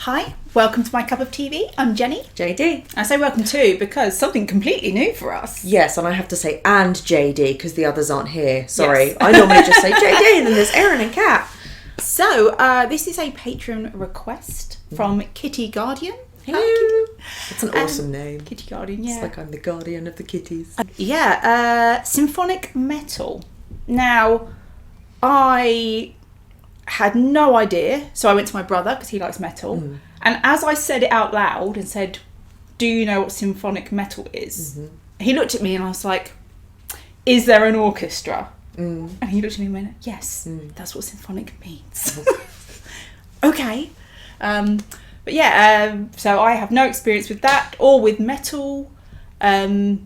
Hi, welcome to my cup of TV. I'm Jenny. JD. I say welcome to because something completely new for us. Yes, and I have to say and JD because the others aren't here. Sorry, Yes. I normally just say JD and then there's Erin and Kat. So, this is a Patreon request from Kitty Guardian. Hello. It's an awesome name. Kitty Guardian, yeah. It's like I'm the guardian of the kitties. Symphonic metal. Now, I had no idea, so I went to my brother because he likes metal. And as I said it out loud and said, "Do you know what symphonic metal is?" He looked at me and I was like, "Is there an orchestra?" And he looked at me and went, "Yes, that's what symphonic means." Okay. But yeah, so I have no experience with that or with metal. I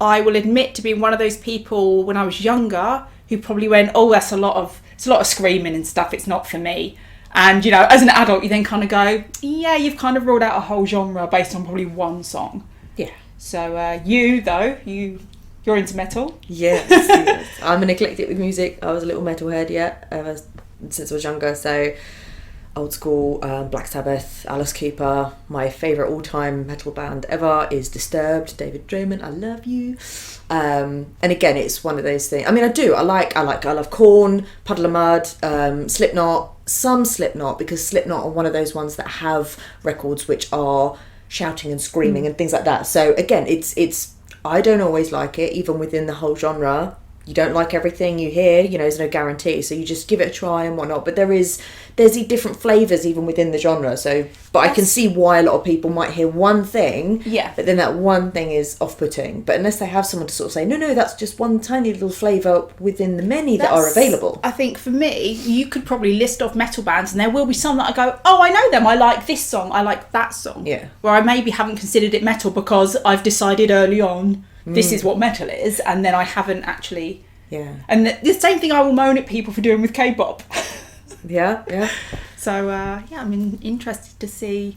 will admit to being one of those people when I was younger who probably went, "Oh, it's a lot of screaming and stuff. It's not for me." And, you know, as an adult, you then kind of go, yeah, you've kind of ruled out a whole genre based on probably one song. Yeah. So you, though, you're into metal? Yes. I'm an eclectic with music. I was a little metalhead, since I was younger. So old school, Black Sabbath, Alice Cooper. My favourite all-time metal band ever is Disturbed, David Draymond. I love you. And again, it's one of those things. I mean, I love Korn, Puddle of Mud, Slipknot. Some Slipknot, because Slipknot are one of those ones that have records which are shouting and screaming and things like that. So again, it's I don't always like it, even within the whole genre. You don't like everything you hear, you know, there's no guarantee. So you just give it a try and whatnot. But there's the different flavours even within the genre. So, but I can see why a lot of people might hear one thing, but then that one thing is off-putting. But unless they have someone to sort of say, no, that's just one tiny little flavour within the many that are available. I think for me, you could probably list off metal bands and there will be some that I go, oh, I know them. I like this song. I like that song. Yeah. Where I maybe haven't considered it metal because I've decided early on this is what metal is, and then I haven't actually. Yeah. And the same thing I will moan at people for doing with K-pop. Yeah. So I'm interested to see.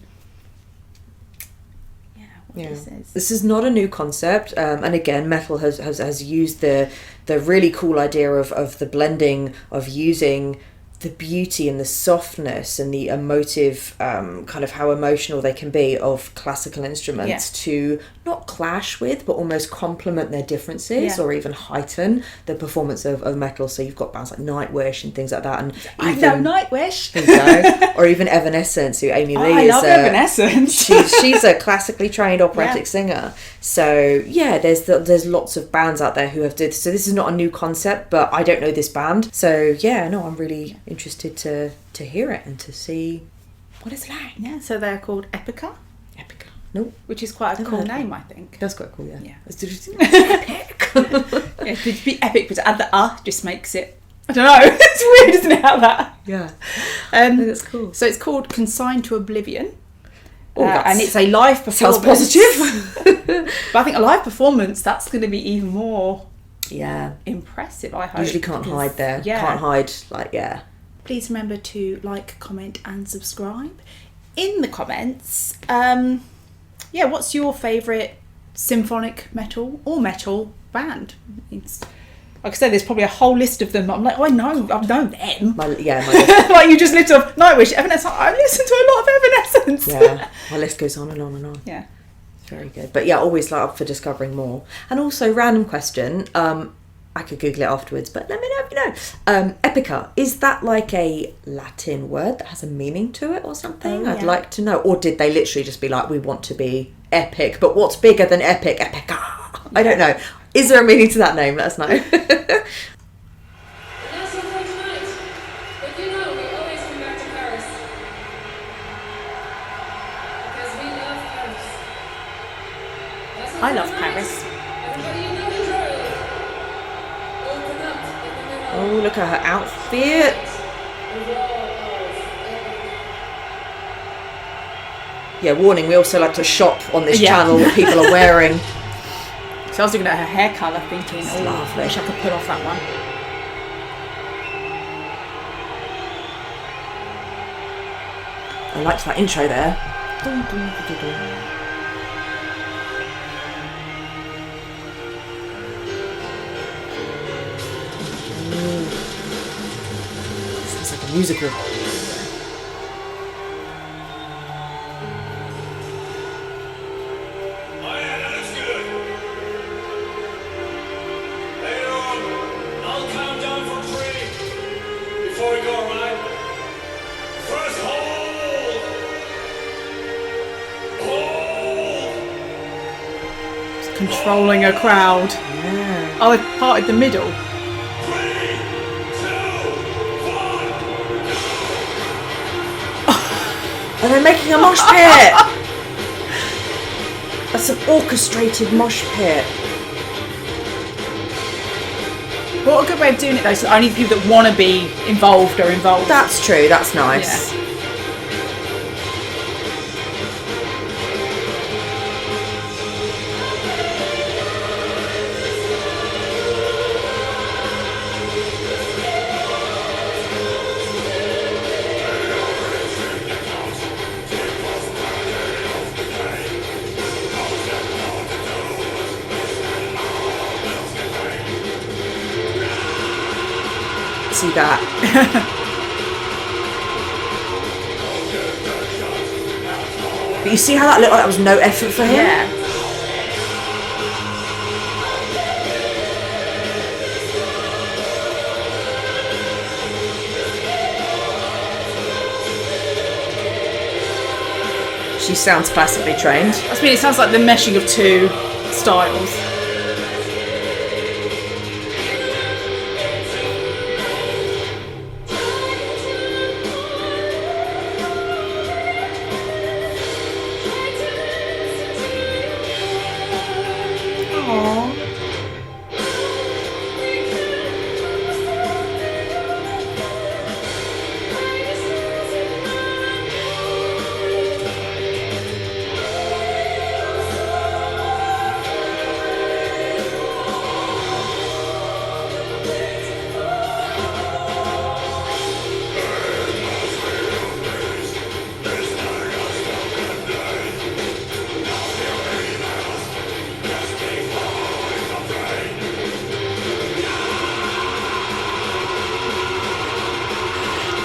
What this is. This is not a new concept, and again, metal has used the really cool idea of the blending of using the beauty and the softness and the emotive kind of how emotional they can be of classical instruments to not clash with but almost complement their differences or even heighten the performance of metal. So you've got bands like Nightwish and things like that, and I know Nightwish. There you go. Or even Evanescence, who Amy Lee I love Evanescence. she's a classically trained operatic singer. So there's lots of bands out there who have did. So this is not a new concept, but I don't know this band. So I'm really interested to hear it and to see what it's like. Yeah, so they're called EPICA. EPICA. Nope. Which is quite a cool name, I think. That's quite cool, yeah. Epic. To be epic, but to add the just makes it, I don't know, it's weird, isn't it, how that? Yeah. That's cool. So it's called Consign to Oblivion. And it's a live performance. Sounds positive. But I think a live performance, that's going to be even more impressive, I hope. Usually can't hide there. Can't hide, Please remember to like, comment and subscribe. In the comments, what's your favourite symphonic metal or metal band? It's, like I said, there's probably a whole list of them. I'm like, I know them. My list. Like you just listed off Nightwish, Evanescence. I listen to a lot of Evanescence. Yeah, my list goes on and on and on. Yeah. It's very good. But always up for discovering more. And also, random question, I could Google it afterwards, but let me know if you know. Epica, is that like a Latin word that has a meaning to it or something? I'd like to know. Or did they literally just be like, we want to be epic, but what's bigger than epic? Epica. I don't know. Is there a meaning to that name? Let us know. I love Paris. Oh, look at her outfit. Yeah, warning, we also like to shop on this channel what people are wearing. So I was looking at her hair colour thinking, lovely. I wish I could pull off that one. I liked that intro there. Sounds like a musical. controlling a crowd. Yeah. Oh, they've parted the middle. And they're making a mosh pit. That's an orchestrated mosh pit. What a good way of doing it though, so only the people that want to be involved are involved. That's true, that's nice. Yeah. See that? But you see how that looked like that was no effort for him? Yeah. She sounds classically trained. I mean, it sounds like the meshing of two styles.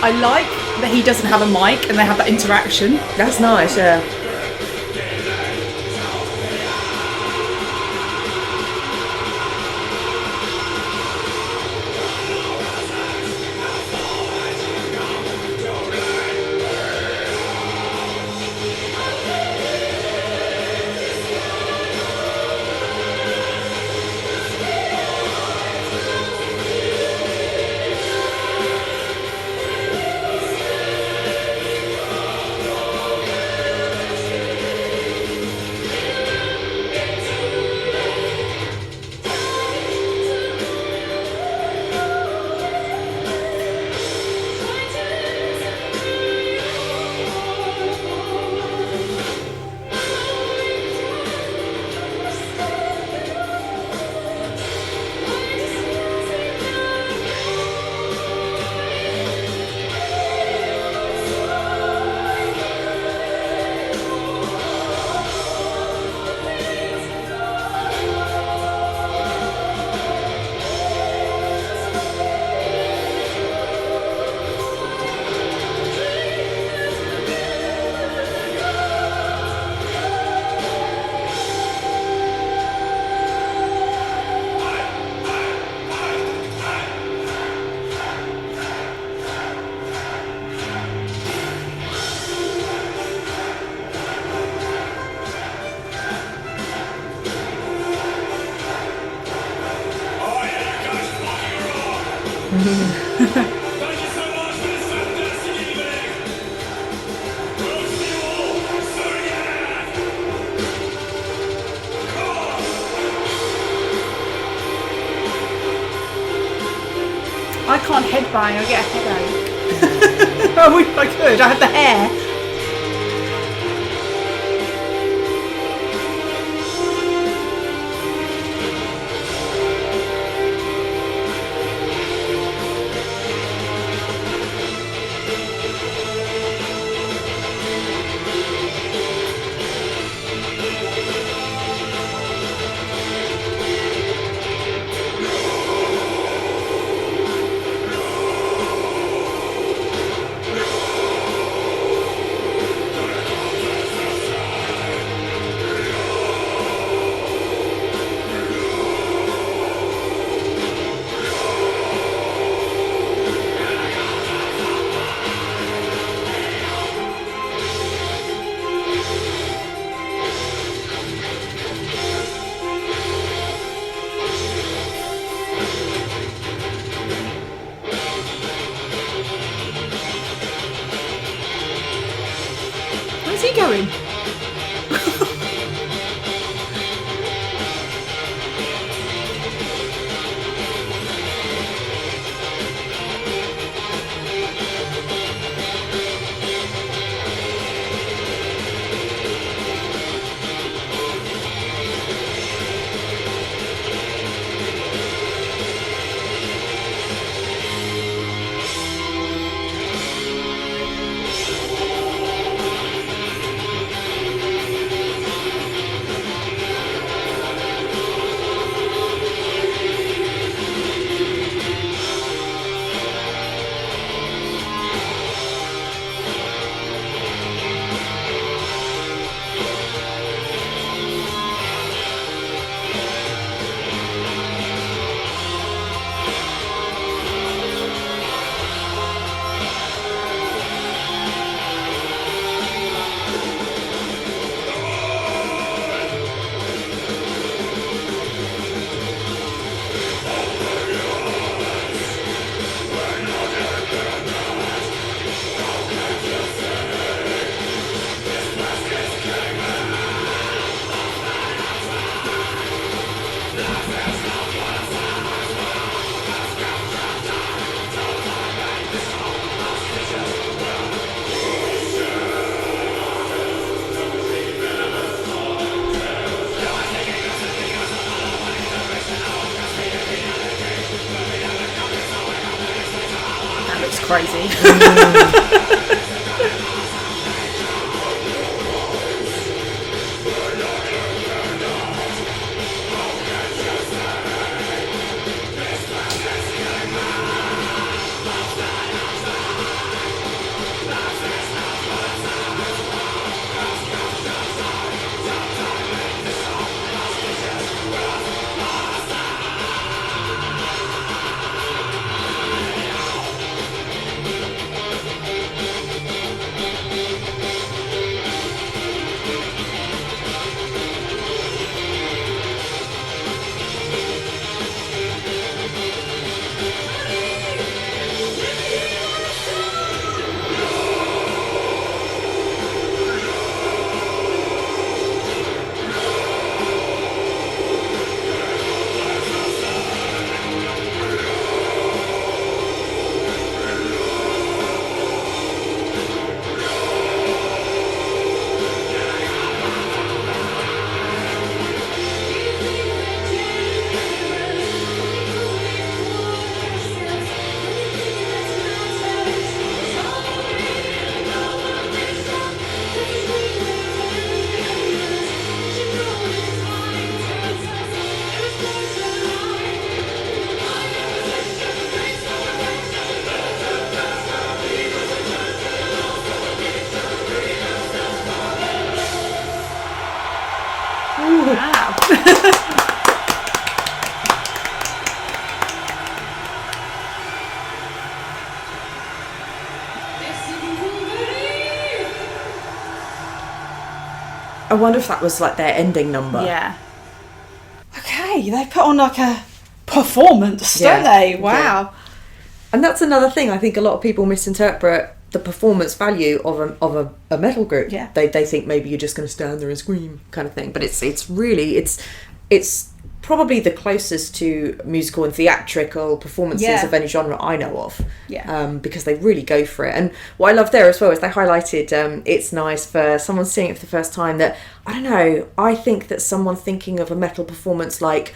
I like that he doesn't have a mic and they have that interaction. That's nice, yeah. I can't headbang, I get a headache. I wish I could, I have the hair. going. Crazy. Wow. I wonder if that was like their ending number. Yeah. Okay, they put on like a performance, don't they? Wow. Yeah. And that's another thing I think a lot of people misinterpret the performance value of a metal group. Yeah. They think maybe you're just going to stand there and scream kind of thing, but it's really probably the closest to musical and theatrical performances of any genre I know of. Yeah. Because they really go for it. And what I love there as well is they highlighted it's nice for someone seeing it for the first time that, I don't know, I think that someone thinking of a metal performance like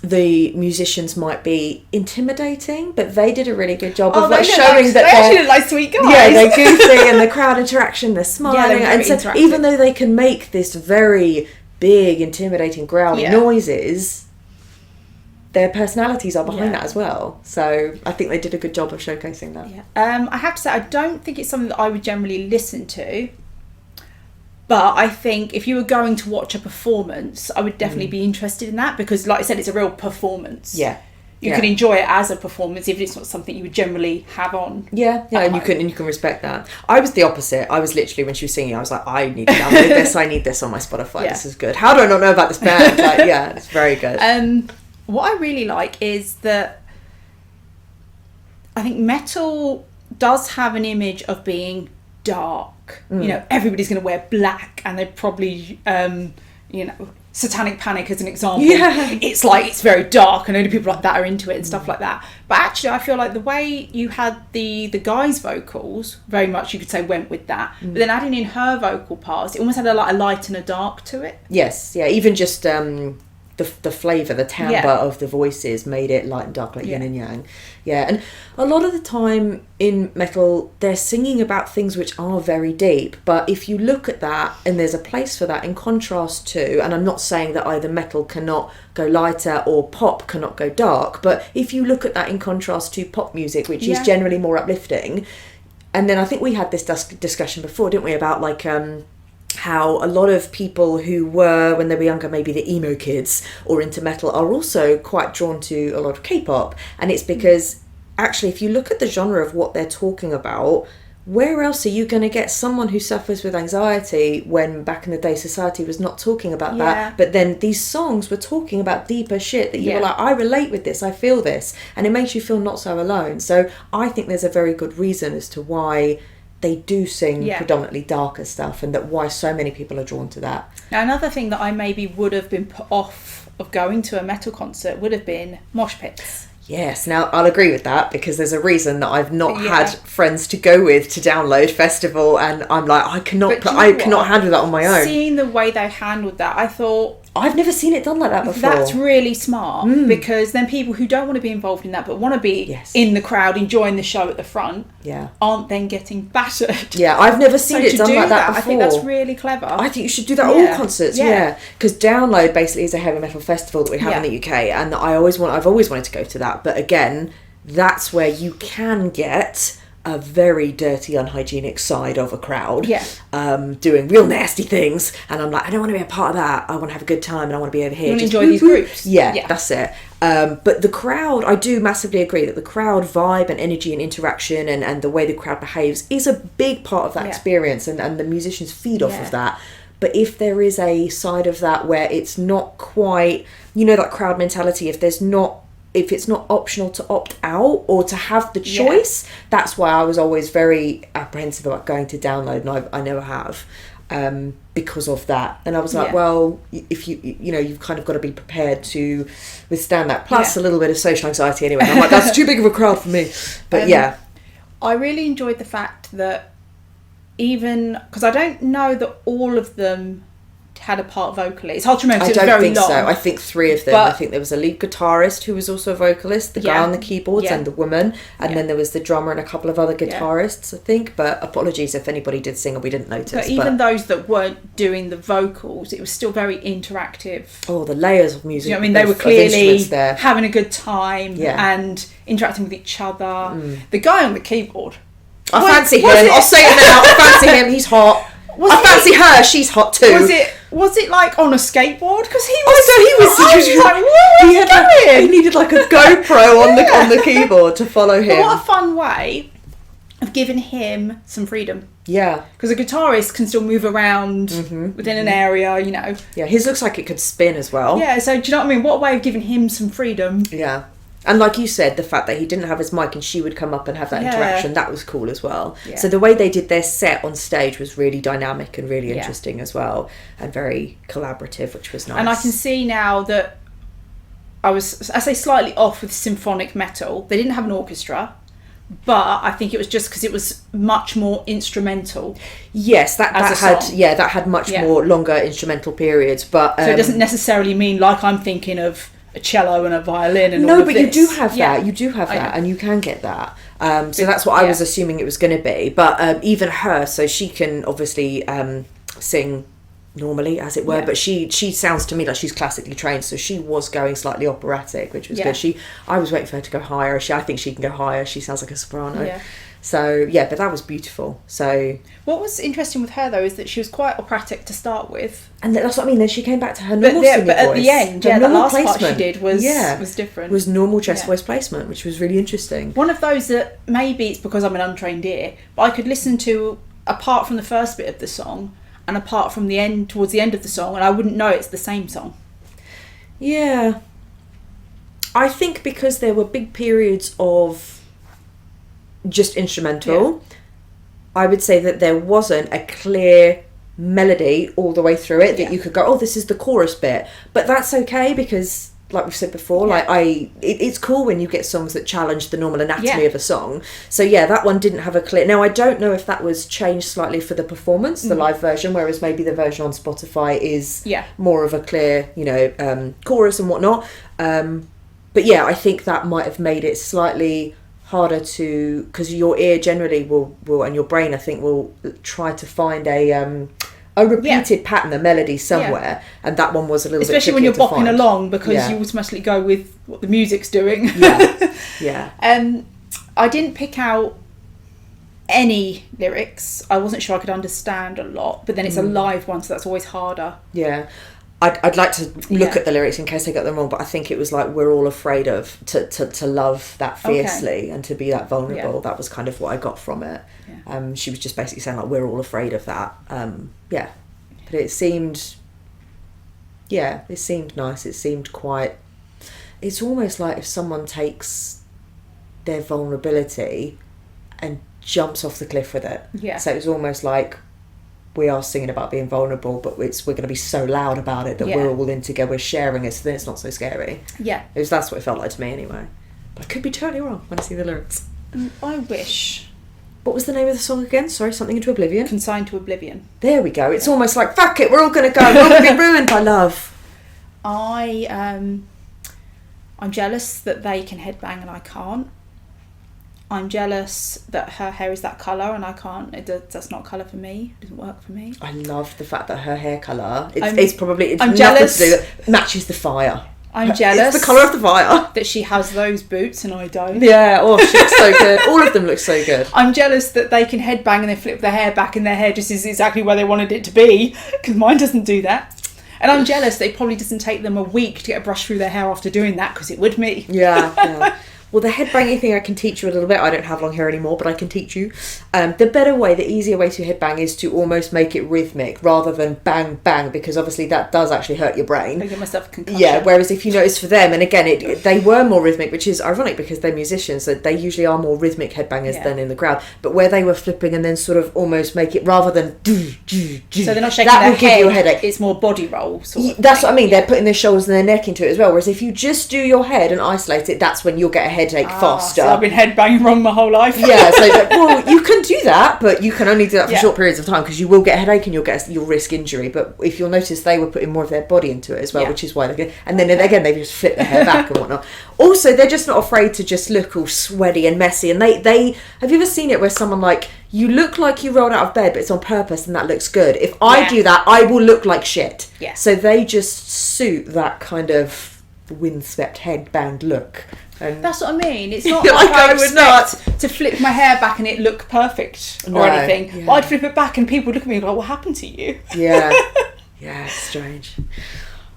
the musicians might be intimidating, but they did a really good job of like showing that they actually look like sweet guys. Yeah, they're goofy and the crowd interaction, they're smiling, they're and so interactive. even though they can make this very big, intimidating, growling noises, their personalities are behind that as well. So I think they did a good job of showcasing that. Yeah. I have to say, I don't think it's something that I would generally listen to. But I think if you were going to watch a performance, I would definitely be interested in that because, like I said, it's a real performance. Yeah. You can enjoy it as a performance, even if it's not something you would generally have on. Yeah, and you can respect that. I was the opposite. I was literally, when she was singing, I was like, I need to download this. I need this on my Spotify. Yeah. This is good. How do I not know about this band? Like, yeah, it's very good. What I really like is that I think metal does have an image of being dark dark. You know, everybody's going to wear black, and they probably, you know, Satanic Panic as an example. Yeah. It's like, it's very dark, and only people like that are into it and stuff like that. But actually, I feel like the way you had the guys' vocals, very much you could say went with that. But then adding in her vocal parts, it almost had a light and a dark to it. Yes, yeah, even just the flavour, the timbre of the voices made it light and dark, like yin and yang. Yeah, and a lot of the time in metal, they're singing about things which are very deep. But if you look at that, and there's a place for that in contrast to, and I'm not saying that either metal cannot go lighter or pop cannot go dark, but if you look at that in contrast to pop music, which is generally more uplifting, and then I think we had this discussion before, didn't we, about like... how a lot of people who were, when they were younger, maybe the emo kids or into metal, are also quite drawn to a lot of K-pop. And it's because, actually, if you look at the genre of what they're talking about, where else are you going to get someone who suffers with anxiety when back in the day society was not talking about that? But then these songs were talking about deeper shit that you were like, I relate with this, I feel this. And it makes you feel not so alone. So I think there's a very good reason as to why they do sing predominantly darker stuff, and that why so many people are drawn to that. Now, another thing that I maybe would have been put off of going to a metal concert would have been mosh pits. Yes, now I'll agree with that, because there's a reason that I've not had friends to go with to Download Festival, and I'm like, I cannot handle that on my own. Seeing the way they handled that, I thought, I've never seen it done like that before. That's really smart, because then people who don't want to be involved in that but want to be in the crowd enjoying the show at the front aren't then getting battered. Yeah, I've never seen it done like that before. I think that's really clever. I think you should do that at all concerts, because Download basically is a heavy metal festival that we have in the UK, and I've always wanted to go to that. But again, that's where you can get a very dirty, unhygienic side of a crowd doing real nasty things, and I'm like, I don't want to be a part of that. I want to have a good time, and I want to be over here. You want to enjoy these groups. Yeah, that's it. But the crowd, I do massively agree that the crowd vibe and energy and interaction and the way the crowd behaves is a big part of that experience, and the musicians feed off of that. But if there is a side of that where it's not quite, you know, that crowd mentality, if it's not optional to opt out or to have the choice, that's why I was always very apprehensive about going to Download, and I never have, because of that. And I was like, well, if you've kind of got to be prepared to withstand that. Plus a little bit of social anxiety anyway. And I'm like, that's too big of a crowd for me. But I really enjoyed the fact that, even because I don't know that all of them had a part vocally. It's hard to remember because it was very long. I think 3 of them. But I think there was a lead guitarist who was also a vocalist, the guy on the keyboards and the woman, and then there was the drummer and a couple of other guitarists, I think. But apologies if anybody did sing and we didn't notice. But even those that weren't doing the vocals, it was still very interactive. Oh, the layers of music. You know what I mean? They were clearly having a good time and interacting with each other. The guy on the keyboard, I fancy him. I'll say it now. I fancy him. He's hot. I fancy her. She's hot too. Was it like on a skateboard? Because he needed like a GoPro on the keyboard to follow him. But what a fun way of giving him some freedom. Yeah, because a guitarist can still move around within an area, you know. Yeah, his looks like it could spin as well. Yeah, so do you know what I mean? What a way of giving him some freedom. Yeah. And like you said, the fact that he didn't have his mic and she would come up and have that interaction, that was cool as well. Yeah. So the way they did their set on stage was really dynamic and really interesting as well, and very collaborative, which was nice. And I can see now that I say slightly off with symphonic metal. They didn't have an orchestra, but I think it was just because it was much more instrumental. Yes, that had much more longer instrumental periods, but so it doesn't necessarily mean like I'm thinking of a cello and a violin and all of this. No, but you do have that. You do have that, and you can get that. So that's what I was assuming it was going to be. But even her, so she can obviously sing normally, as it were, but she sounds to me like she's classically trained, so she was going slightly operatic, which was good. I was waiting for her to go higher. I think she can go higher. She sounds like a soprano. Yeah. So but that was beautiful. So what was interesting with her though is that she was quite operatic to start with, and that's what I mean. Then she came back to her normal singing voice. But at the end, the last part she did was different. Was normal chest voice placement, which was really interesting. One of those that maybe it's because I'm an untrained ear, but I could listen to apart from the first bit of the song and apart from the end, towards the end of the song, and I wouldn't know it's the same song. Yeah, I think because there were big periods of just instrumental, I would say that there wasn't a clear melody all the way through it that you could go, oh, this is the chorus bit. But that's okay, because like we've said before, it's cool when you get songs that challenge the normal anatomy of a song. So that one didn't have a clear. Now I don't know if that was changed slightly for the performance, the live version, whereas maybe the version on Spotify is more of a clear, chorus and whatnot. But I think that might have made it slightly harder to, because your ear generally will and your brain, I think, will try to find a repeated pattern, a melody somewhere, and that one was a little bit especially when you're bopping find. along, because you automatically go with what the music's doing. I didn't pick out any lyrics. I wasn't sure I could understand a lot, but then it's a live one, so that's always harder. I'd like to look at the lyrics in case I got them wrong, but I think it was like, we're all afraid of to love that fiercely and to be that vulnerable. That was kind of what I got from it. She was just basically saying like, we're all afraid of that. But it seemed nice. It seemed quite, it's almost like if someone takes their vulnerability and jumps off the cliff with it. So it was almost like, we are singing about being vulnerable, but we're going to be so loud about it that we're all in together, we're sharing it, so then it's not so scary. That's what it felt like to me anyway. But I could be totally wrong when I see the lyrics. I wish. What was the name of the song again? Sorry, something into Oblivion? Consign to Oblivion. There we go. It's almost like, fuck it, we're all going to go. We're all going to be ruined by love. I'm jealous that they can headbang and I can't. I'm jealous that her hair is that colour and I can't. That's not colour for me. It doesn't work for me. I love the fact that her hair colour, it's I'm jealous. To do with, matches the fire. I'm jealous. It's the colour of the fire. That she has those boots and I don't. Yeah, she looks so good. All of them look so good. I'm jealous that they can headbang and then flip their hair back and their hair just is exactly where they wanted it to be, because mine doesn't do that. And I'm jealous that it probably doesn't take them a week to get a brush through their hair after doing that, because it would me. Yeah. Well, the headbanging thing I can teach you a little bit. I don't have long hair anymore, but I can teach you. The better way, the easier way to headbang is to almost make it rhythmic rather than bang, bang, because obviously that does actually hurt your brain. I give myself a concussion. Yeah, whereas if you notice for them, and again, they were more rhythmic, which is ironic because they're musicians, so they usually are more rhythmic headbangers than in the crowd. But where they were flipping and then sort of almost make it, rather than so they're not shaking their head, give you a headache. It's more body roll. That's what I mean. They're putting their shoulders and their neck into it as well. Whereas if you just do your head and isolate it, that's when you'll get a headache faster. So I've been headbanging wrong my whole life. Well, you can do that, but you can only do that for short periods of time, because you will get a headache and you'll risk injury. But if you'll notice, they were putting more of their body into it as well, which is why they're good. And then again, they just flip their hair back and whatnot. Also, they're just not afraid to just look all sweaty and messy. And they have you ever seen it where someone like, you look like you rolled out of bed, but it's on purpose and that looks good. If I do that, I will look like shit. So they just suit that kind of windswept headband look. And that's what I mean. It's not like I would not to flip my hair back and it look perfect or anything. But I'd flip it back and people would look at me like, what happened to you? It's strange.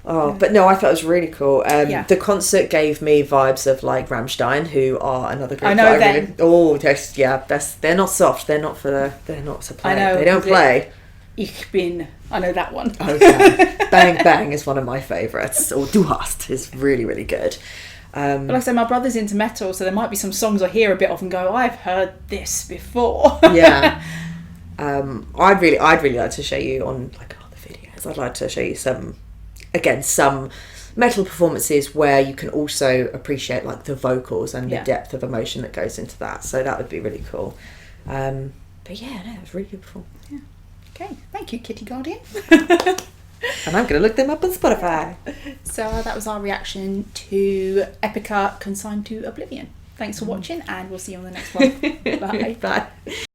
But no, I thought it was really cool. The concert gave me vibes of like Rammstein, who are another group. I know them. They're not soft. They're not to play. They don't play. Ich bin. I know that one. Okay. Bang Bang is one of my favourites. Or Du hast is really, really good. But like I said, my brother's into metal, so there might be some songs I hear a bit of and go, I've heard this before. I'd really like to show you on like other videos. I'd like to show you some metal performances where you can also appreciate like the vocals and the depth of emotion that goes into that. So that would be really cool. But it was really good before. Okay, thank you, Kitty Guardian. And I'm going to look them up on Spotify. So that was our reaction to EPICA Consign to Oblivion. Thanks for watching, and we'll see you on the next one. Bye. Bye.